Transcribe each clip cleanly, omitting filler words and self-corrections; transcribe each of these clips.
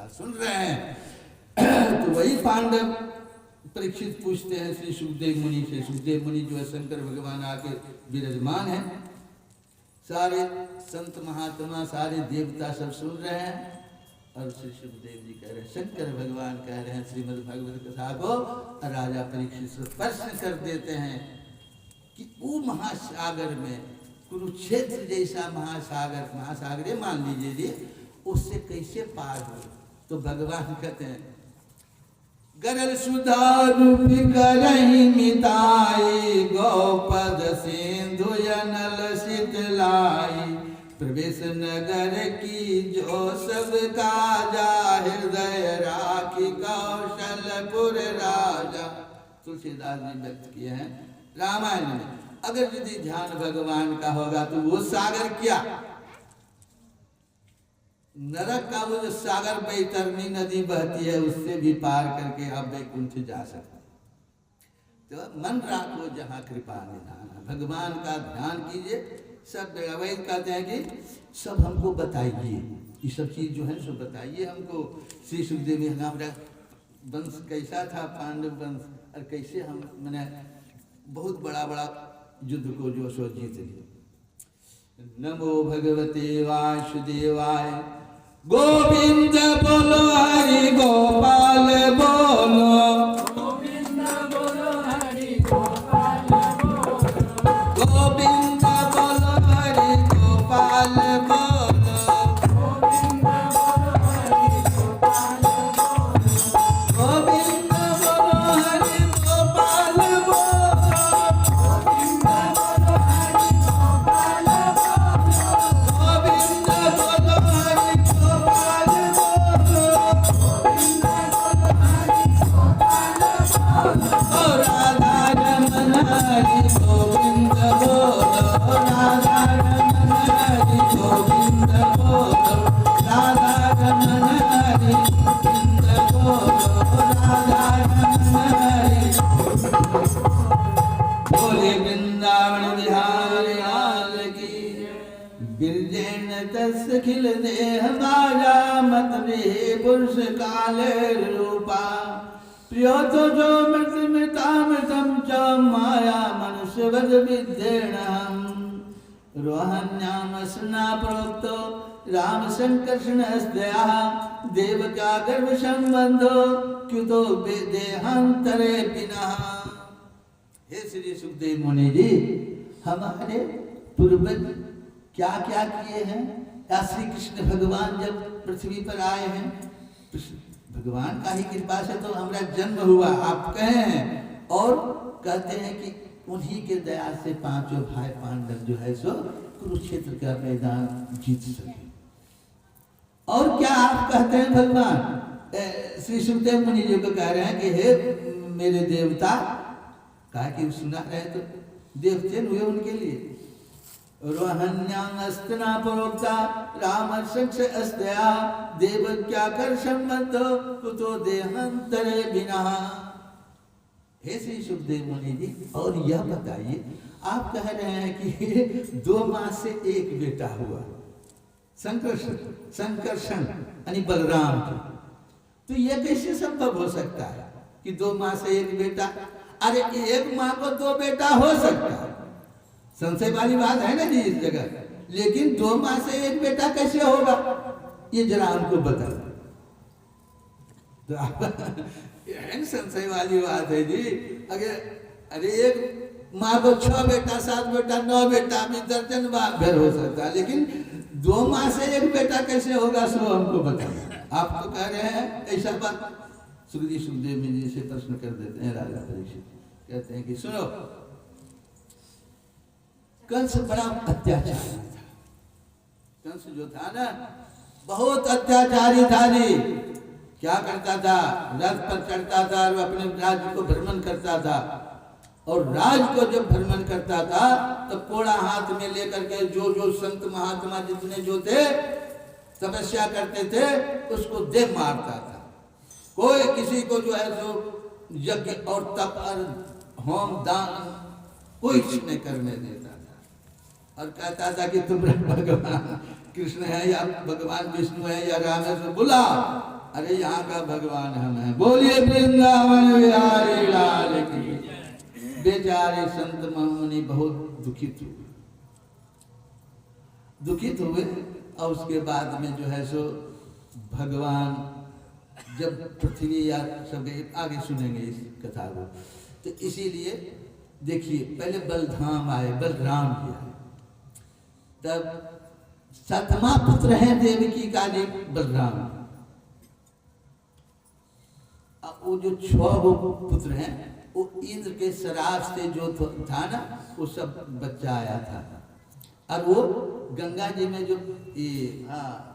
कथा सुन रहे हैं। तो वही पांडव परीक्षित पूछते हैं श्री सुखदेव मुनि से। सुखदेव मुनि जो है शंकर भगवान आके विराजमान है, सारे संत महात्मा सारे देवता सब सुन रहे हैं और श्री सुखदेव जी कह रहे हैं, शंकर भगवान कह रहे हैं श्रीमद् भागवत कथा को, और राजा परीक्षित से प्रश्न कर देते हैं कि वो महासागर में कुरुक्षेत्र जैसा महासागर मान लीजिए जी, उससे कैसे पार हो। तो भगवान कहते हैं, गरल सुधारू करही मिताई, गौपद सिंधु नल शीतलाई, प्रवेश नगर की जो सब काजा, हृदय राखी कौशलपुर राजा। तुलसीदास जी व्यक्त किए हैं रामायण में। अगर यदि ध्यान भगवान का होगा तो वो सागर क्या, नरक का वो जो सागर बैतरणी नदी बहती है उससे भी पार करके आप वैकुंठ जा सकते हैं। तो मन राखो जहाँ कृपा निधान, भगवान का ध्यान कीजिए। सब वैद कहते हैं कि सब हमको बताइए, ये सब चीज जो है सो बताइए हमको। श्री सुखदेव में हमारा वंश कैसा था, पांडव वंश, और कैसे हम मैंने बहुत बड़ा बड़ा युद्ध को जो सो जीत लिए। नमो भगवते वासुदेवाय, गोविंद बोलो हरि गोपाल बोलो, गोविंद बोलो हरि गोपाल बोलो, गोविंद बोलो हरि गोपाल बोलो, गोविंद बोलो हरि गोपाल बोलो, गोविंद बोलो हरि गोपाल बोलो, गोविंद बोलो हरि गोपाल बोलो, गोविंद बोलो हरि गोपाल बोलो, गोविंद बोलो हरि गोपाल बोलो, राधा रमन हरि गोविंद बोलो, राधा रमन हरि गोविंद बोलो, राधा रमन हरि गोविंद बोलो, राधा रमन हरि। बोले वृंदावन बिहारी लाल की, गिरजेन तस् खिल देह बाजा, मत रे पुरुष काले रूपा, प्रियो तो जो मृत मृतामृतम च, माया मनुष्य वद विद्येण हम, रोहन्याम स्ना प्रोक्तो राम संकर्षण अस्त्या, देव का गर्भ संबंधो क्युतो देहांतरे बिना। हे श्री सुखदेव मुनि जी, हमारे पूर्वज क्या क्या किए हैं। श्री कृष्ण भगवान जब पृथ्वी पर आए हैं, भगवान का ही कृपा से तो हमारा जन्म हुआ, आप कहे हैं, और कहते हैं कि उन्हीं के दया से पांचों भाई पांडव जो है सो कुरुक्षेत्र का मैदान जीत सके। और क्या आप कहते हैं भगवान श्री सुखदेव मुनि जी को कह रहे हैं कि हे मेरे देवता, कहा कि सुना रहे तो देवते हुए उनके लिए। रोहन्याम अस्तना प्रोक्ता राम शक्ष अस्त्या, देव क्या कर संबंध कुतो देहांतरे बिना। हे श्री सुखदेव मुनि जी, और यह बताइए, आप कह रहे हैं कि 2 माह से एक बेटा हुआ, संकर्षण यानी बलराम की, तो यह कैसे संभव हो सकता है कि 2 माह से एक बेटा? अरे 1 माह को 2 बेटा हो सकता है, संशय वाली बात है ना जी इस जगह, लेकिन 2 माह से एक बेटा कैसे होगा, ये जरा हमको बता। तो संशय वाली बात है जी। अरे 1 माह को 6 बेटा 7 बेटा 9 बेटा भी दर्जन भर हो सकता है, लेकिन 2 माह से एक बेटा कैसे होगा, सो हमको बताइए। आप तो कह रहे हैं ऐसा बात। सुखदेव जी से प्रश्न कर देते हैं राजा परीक्षित, कहते हैं कि सुनो, कंस बड़ा अत्याचारी था। कंस जो था ना, बहुत अत्याचारी था जी। क्या करता था, रथ पर चढ़ता था और अपने राज्य को भ्रमण करता था, और राज को जब भ्रमण करता था तो कोड़ा हाथ में लेकर के जो संत महात्मा जितने जो थे तपस्या करते थे उसको दे मारता था। कोई किसी को जो है सो यज्ञ और तप और होम दान कोई नहीं करने देता था, और कहता था कि तुम भगवान कृष्ण है या भगवान विष्णु है या राम है, तो बुला अरे यहाँ का भगवान हम हैं। बोलिए वृंदावन बिहारी लाल की। बेचारे संत मुनि बहुत दुखित हुए और उसके बाद में जो है सो भगवान जब पृथ्वी या सब आगे सुनेंगे इस कथा को, तो इसीलिए देखिए पहले बलधाम आए, बलराम जी आए, तब सातवां पुत्र है देवकी का जी बलराम। अब वो जो 6 पुत्र हैं वो इंद्र के शराब से जो था ना वो सब बच्चा आया था, और वो गंगा जी में जो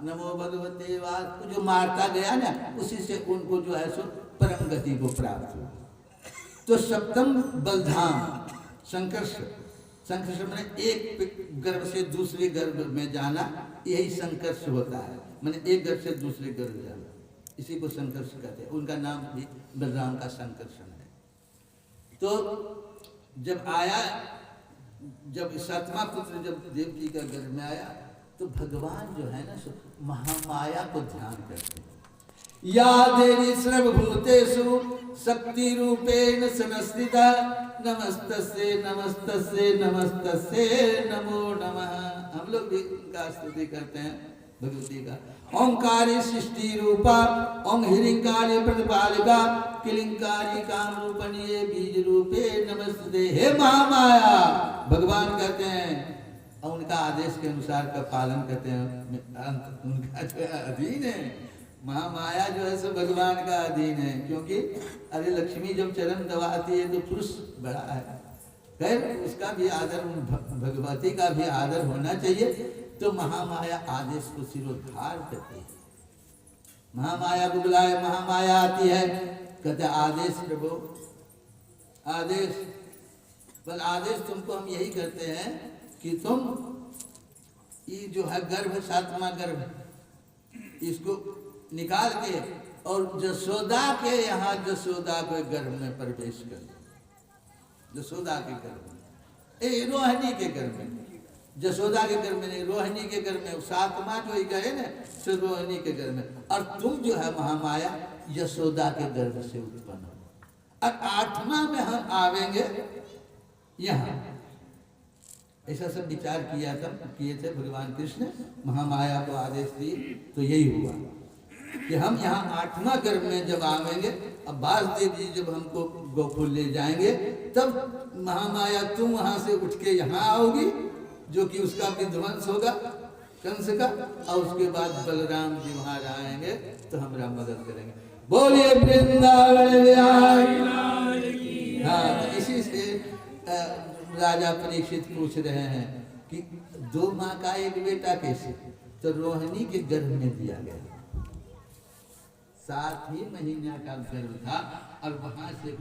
नमो भगवते वासुदेवाय जो मारता गया ना, उसी से उनको जो है सो परम गति को प्राप्त हुआ। तो सप्तम बलधाम संकर्ष मैंने एक गर्भ से दूसरे गर्भ में जाना, यही संकर्ष होता है, मैंने एक गर्भ से दूसरे गर्भ जाना, इसी को संकर्ष कहते हैं। उनका नाम भी बलराम का संकर्षण है। तो जब आया, जब 7वां पुत्र जब देवकी का गर्भ में आया, तो भगवान जो है ना सो महामाया को ध्यान करते हैं। या देवी सर्वभूतेषु शक्ति रूपेण संस्थिता नमस्तस्यै नमस्तस्यै नमस्तस्यै नमो नमः। हम लोग भी इनका स्तुति करते हैं भगवती का। ओंकारी सृष्टि रूपा ओं हिरिंकारी प्रतिपालिका किलिंकारी काम रूपणीय बीज रूपे नमस्ते। हे महामाया, भगवान कहते हैं और उनका आदेश के अनुसार का पालन करते हैं, उनका जो अधीन है। महामाया जो है सो भगवान का अधीन है, क्योंकि अरे लक्ष्मी जब चरण दबाती है तो पुरुष बड़ा है, खैर उसका भी आदर, भगवती का भी आदर होना चाहिए। तो महामाया आदेश को सिरोधार करती है। महामाया को बुलाए, महामाया आती है, कहते आदेश प्रभु, आदेश। पर आदेश तुमको हम यही करते हैं कि तुम ये जो है गर्भ 7वां गर्भ इसको निकाल के और जसोदा के यहाँ जसोदा के गर्भ में प्रवेश कर, जसोदा के गर्भ में, रोहिणी के गर्भ में, जसोदा के गर्भ में नहीं, रोहिणी के गर्भ में। 7वां जो गए ना सो रोहिणी के गर्भ में, और तुम जो है महामाया यशोदा के गर्भ से उत्पन्न हो, और 8वां में हम आवेंगे यहाँ। ऐसा सब विचार किए थे भगवान कृष्ण, महामाया को आदेश दिए, तो यही हुआ कि हम यहाँ 8वां गर्भ में जब आवेंगे, अब वासुदेव जी जब हमको गोकुल ले जाएंगे, तब महामाया तुम वहां से उठ के यहाँ आओगी, जो कि उसका विध्वंस होगा कंस का, और उसके बाद बलराम जी वहां आएंगे तो हमारा मदद करेंगे। बोलिए वृंदावन बिहारी। हाँ, तो इसी से राजा परीक्षित पूछ रहे हैं कि 2 माँ का एक बेटा कैसे, तो रोहिणी के गर्भ में दिया गया, 7 ही महीना का गर्भ था, और वहां से